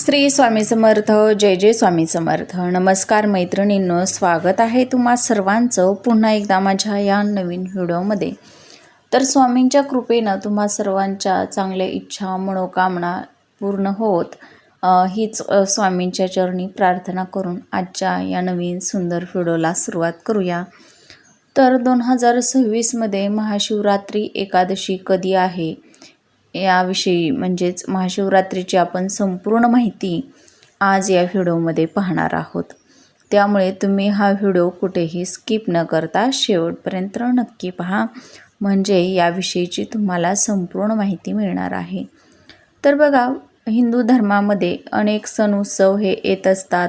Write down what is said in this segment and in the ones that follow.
श्री स्वामी समर्थ. जय जय स्वामी समर्थ. नमस्कार मैत्रिणींनो, स्वागत आहे तुम्हा सर्वांचं पुन्हा एकदा माझ्या या नवीन व्हिडिओमध्ये. तर स्वामींच्या कृपेनं तुम्हा सर्वांच्या चांगल्या इच्छा मनोकामना पूर्ण होत हीच स्वामींच्या चरणी प्रार्थना करून आजच्या या नवीन सुंदर व्हिडिओला सुरुवात करूया. तर 2026मध्ये महाशिवरात्री एकादशी कधी आहे याविषयी म्हणजेच महाशिवरात्रीची आपण संपूर्ण माहिती आज या व्हिडिओमध्ये पाहणार आहोत. त्यामुळे तुम्ही हा व्हिडिओ कुठेही स्किप न करता शेवटपर्यंत नक्की पहा, म्हणजे याविषयीची तुम्हाला संपूर्ण माहिती मिळणार आहे. तर बघा, हिंदू धर्मामध्ये अनेक सण उत्सव हे येत असतात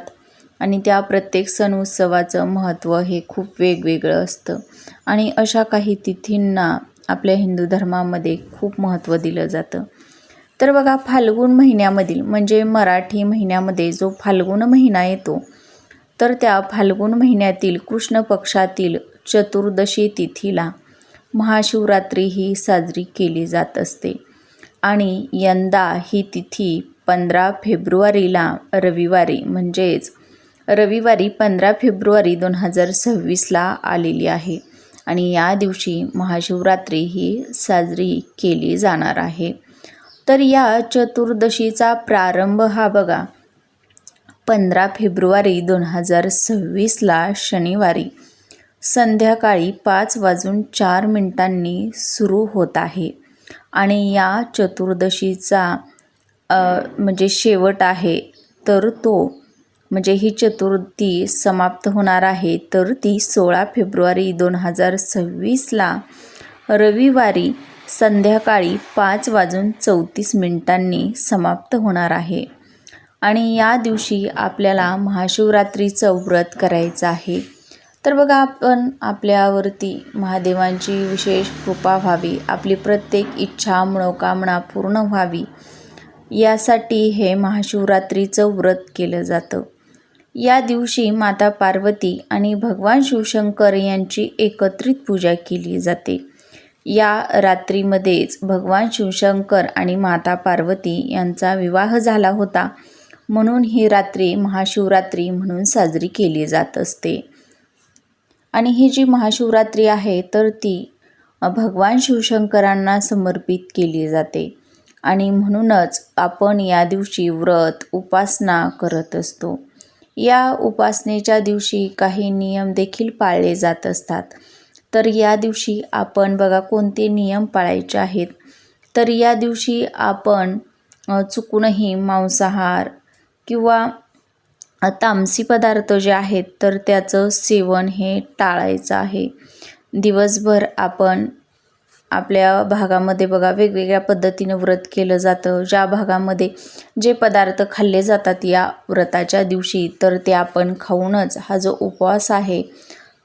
आणि त्या प्रत्येक सण उत्सवाचं महत्त्व हे खूप वेगवेगळं असतं आणि अशा काही तिथींना आपल्या हिंदू धर्मामध्ये खूप महत्त्व दिलं जातं. तर बघा, फाल्गुन महिन्यामधील म्हणजे मराठी महिन्यामध्ये जो फाल्गुन महिना येतो, तर त्या फाल्गुन महिन्यातील कृष्ण पक्षातील चतुर्दशी तिथीला महाशिवरात्री ही साजरी केली जात असते आणि यंदा ही तिथी 15 फेब्रुवारीला रविवारी म्हणजेच रविवारी 15 फेब्रुवारी 2026ला आलेली आहे आणि या दिवशी महाशिवरात्री ही साजरी केली जाणार आहे. तर या चतुर्दशीचा प्रारंभ हा बघा 15 फेब्रुवारी 2026ला शनिवारी संध्याकाळी 5:04 सुरू होत आहे आणि या चतुर्दशीचा म्हणजे शेवट आहे, तर तो म्हणजे ही चतुर्थी समाप्त होणार आहे, तर ती 16 फेब्रुवारी 2026ला रविवारी संध्याकाळी 5:34 समाप्त होणार आहे. आणि या दिवशी आपल्याला महाशिवरात्रीचं व्रत करायचं आहे. तर बघा, आपण आपल्यावरती महादेवांची विशेष कृपा व्हावी, आपली प्रत्येक इच्छा मनोकामना पूर्ण व्हावी, यासाठी हे महाशिवरात्रीचं व्रत केलं जातं. या दिवशी माता पार्वती आणि भगवान शिवशंकर यांची एकत्रित पूजा केली जाते. या रात्रीमध्येच भगवान शिवशंकर आणि माता पार्वती यांचा विवाह झाला होता, म्हणून ही रात्री महाशिवरात्री म्हणून साजरी केली जात असते. आणि ही जी महाशिवरात्री आहे, तर ती भगवान शिवशंकरांना समर्पित केली जाते आणि म्हणूनच आपण या दिवशी व्रत उपासना करत असतो. या उपासनेच्या दिवशी काही नियम देखील पाळले जात असतात. तर या दिवशी आपण बघा कोणते नियम पाळायचे आहेत. तर या दिवशी आपण चुकूनही मांसाहार किंवा तामसी पदार्थ जे आहेत तर त्याचं सेवन हे टाळायचं आहे. दिवसभर आपण आपल्या भागामध्ये बघा वेगवेगळ्या पद्धतीनं व्रत केलं जातं. ज्या भागामध्ये जे पदार्थ खाल्ले जातात या व्रताच्या दिवशी, तर ते आपण खाऊनच हा जो उपवास आहे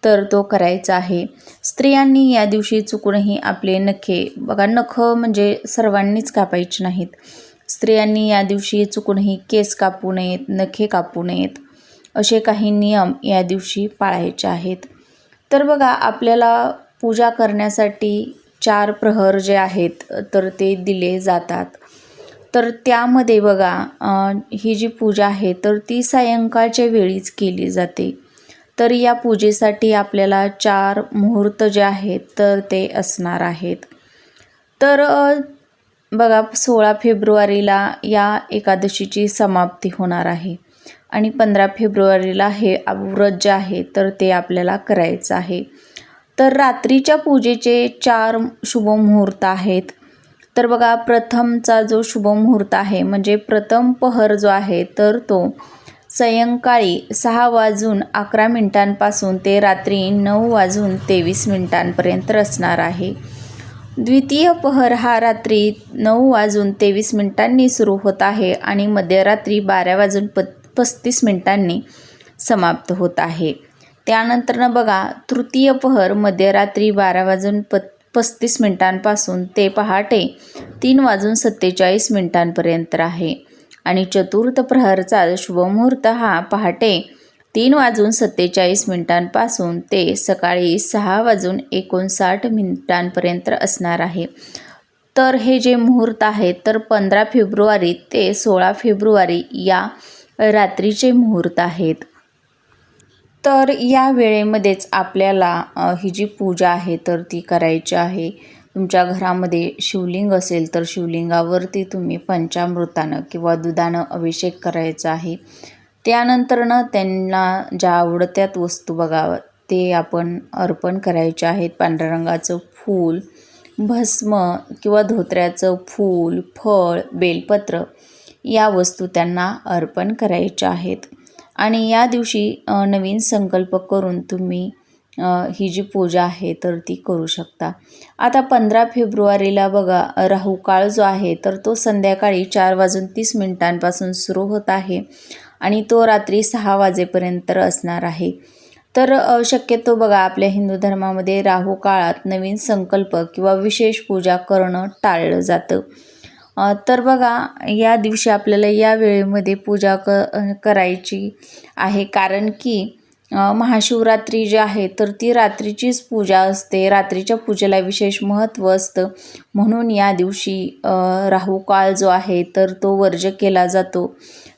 तर तो करायचा आहे. स्त्रियांनी या दिवशी चुकूनही आपले नखे बघा, नखं म्हणजे सर्वांनीच कापायचे नाहीत. स्त्रियांनी या दिवशी चुकूनही केस कापू नयेत, नखे कापू नयेत, असे काही नियम या दिवशी पाळायचे आहेत. तर बघा, आपल्याला पूजा करण्यासाठी 4 प्रहर जे आहेत तर ते दिले जातात. तर त्यामध्ये बघा, ही जी पूजा आहे तर ती सायंकाळच्या वेळीच केली जाते. तर या पूजेसाठी आपल्याला 4 मुहूर्त जे आहेत तर ते असणार आहेत. तर बघा, 16 फेब्रुवारीला या एकादशीची समाप्ती होणार आहे आणि 15 फेब्रुवारीला हे व्रत जे आहे तर ते आपल्याला करायचं आहे. तर रात्रीच्या पूजेचे 4 शुभमुहूर्त आहेत. तर बघा, प्रथमचा जो शुभमुहूर्त आहे म्हणजे प्रथम पहर जो आहे तर तो सायंकाळी 6:11 ते रात्री 9:23 असणार आहे. द्वितीय पहर हा रात्री 9:23 सुरू होत आहे आणि मध्यरात्री 12:35 समाप्त होत आहे. त्यानंतर बघा, तृतीय पहर मध्यरात्री 12:35 ते पहाटे 3:47 आहे आणि चतुर्थ प्रहरचा शुभमुहूर्त हा पहाटे 3:47 ते सकाळी 6:59 असणार आहे. तर हे जे मुहूर्त आहे तर 15 फेब्रुवारी ते 16 फेब्रुवारी या रात्रीचे मुहूर्त आहेत. तर या वेळेमध्येच आपल्याला ही जी पूजा आहे तर ती करायची आहे. तुमच्या घरामध्ये शिवलिंग असेल तर शिवलिंगावरती तुम्ही पंचामृतानं किंवा दुधानं अभिषेक करायचा आहे. त्यानंतरनं त्यांना ज्या आवडत्यात वस्तू बघा ते आपण अर्पण करायचे आहेत. पांढऱ्या रंगाचं फूल, भस्म किंवा धोत्र्याचं फूल, फळ, बेलपत्र या वस्तू त्यांना अर्पण करायच्या आहेत. आणि या दिवशी नवीन संकल्प करून तुम्ही ही जी पूजा आहे तर ती करू शकता. आता 15 फेब्रुवारीला बघा राहू काळ जो आहे तर तो संध्याकाळी 4:30 सुरू होत आहे आणि तो रात्री 6 वाजेपर्यंत असणार आहे. तर शक्यतो बघा आपल्या हिंदू धर्मामध्ये राहू काळात नवीन संकल्प किंवा विशेष पूजा करणं टाळलं जातं. तर बघा या दिवशी आपल्याला या वेळेमध्ये पूजा करायची आहे, कारण की महाशिवरात्री जी आहे तर ती रात्रीचीच पूजा असते. रात्रीच्या पूजेला विशेष महत्त्व असतं, म्हणून या दिवशी राहू काळ जो आहे तर तो वर्ज्य केला जातो.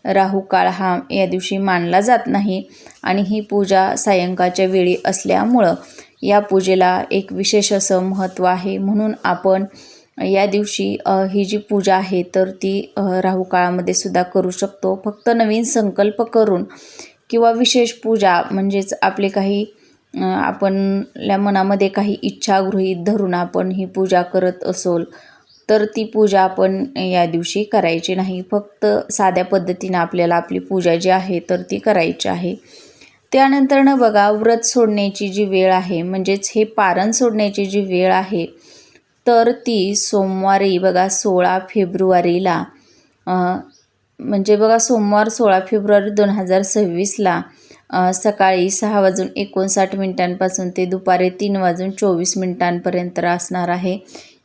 राहू काळ हा या दिवशी मानला जात नाही आणि ही पूजा सायंकाळच्या वेळी असल्यामुळं या पूजेला एक विशेष असं महत्त्व आहे. म्हणून आपण या दिवशी ही जी पूजा आहे तर ती राहू काळामध्ये सुद्धा करू शकतो. फक्त नवीन संकल्प करून किंवा विशेष पूजा म्हणजेच आपले काही आपल्या मनामध्ये काही इच्छा गृहीत धरून आपण ही पूजा करत असोल तर ती पूजा आपण या दिवशी करायची नाही. फक्त साध्या पद्धतीनं आपल्याला आपली पूजा जी आहे तर ती करायची आहे. त्यानंतरनं बघा व्रत सोडण्याची जी वेळ आहे म्हणजेच हे पारण सोडण्याची जी वेळ आहे तर ती सोमवारी बघा 16 फेब्रुवारीला म्हणजे बघा सोमवार 16 फेब्रुवारी 2026ला सकाळी 6:59 ते दुपारी 3:24 असणार आहे.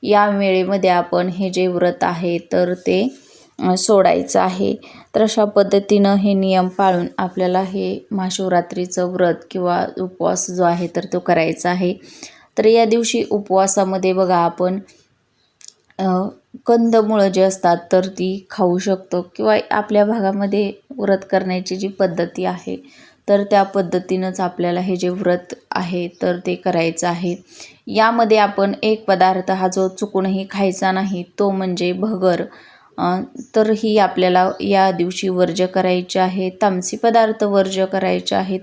या वेळेमध्ये आपण हे जे व्रत आहे तर ते सोडायचं आहे. तर अशा पद्धतीनं हे नियम पाळून आपल्याला हे महाशिवरात्रीचं व्रत किंवा उपवास जो आहे तर तो करायचा आहे. तर या दिवशी उपवासामध्ये बघा आपण कंदमुळं जे असतात तर ती खाऊ शकतो किंवा आपल्या भागामध्ये व्रत करण्याची जी पद्धती आहे तर त्या पद्धतीनंच आपल्याला हे जे व्रत आहे तर ते करायचं आहे. यामध्ये आपण एक पदार्थ हा जो चुकूनही खायचा नाही तो म्हणजे भगर. तर ही आपल्याला या दिवशी वर्ज्य करायची आहे. तामसी पदार्थ वर्ज्य करायचे आहेत.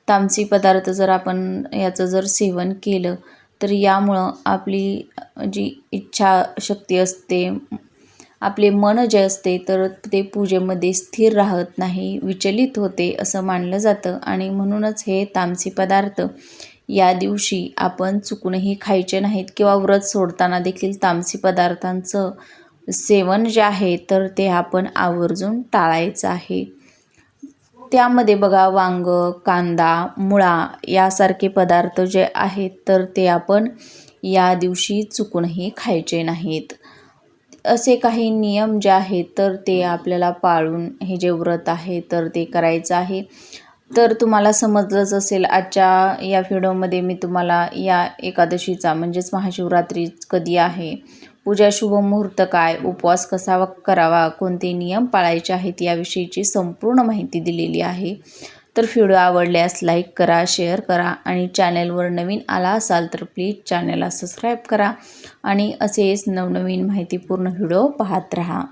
तामसी पदार्थ जर आपण याचं जर सेवन केलं तर यामुळं आपली जी इच्छाशक्ती असते, आपले मन जे असते तर ते पूजेमध्ये स्थिर राहत नाही, विचलित होते असं मानलं जातं. आणि म्हणूनच हे तामसी पदार्थ या दिवशी आपण चुकूनही खायचे नाहीत किंवा व्रत सोडताना देखील तामसी पदार्थांचं सेवन जे आहे तर ते आपण आवर्जून टाळायचं आहे. त्यामध्ये बघा वांग, कांदा, मुळा यासारखे पदार्थ जे आहेत तर ते आपण या दिवशी चुकूनही खायचे नाहीत. असे काही नियम जे आहेत तर ते आपल्याला पाळून हे जे व्रत आहे तर ते करायचं आहे. तर तुम्हाला समजलंच असेल आजच्या या व्हिडिओमध्ये मी तुम्हाला या एकादशीचा म्हणजेच महाशिवरात्री कधी आहे, पूजा शुभ मुहूर्त काय, उपवास कसा करावा, कोणते नियम पाळायचे आहेत याविषयीची संपूर्ण माहिती दिलेली आहे. तर व्हिडिओ आवडल्यास लाईक करा, शेअर करा आणि चॅनलवर नवीन आला असाल तर प्लीज चॅनलला सबस्क्राईब करा आणि असेच नवनवीन माहितीपूर्ण व्हिडिओ पाहत राहा.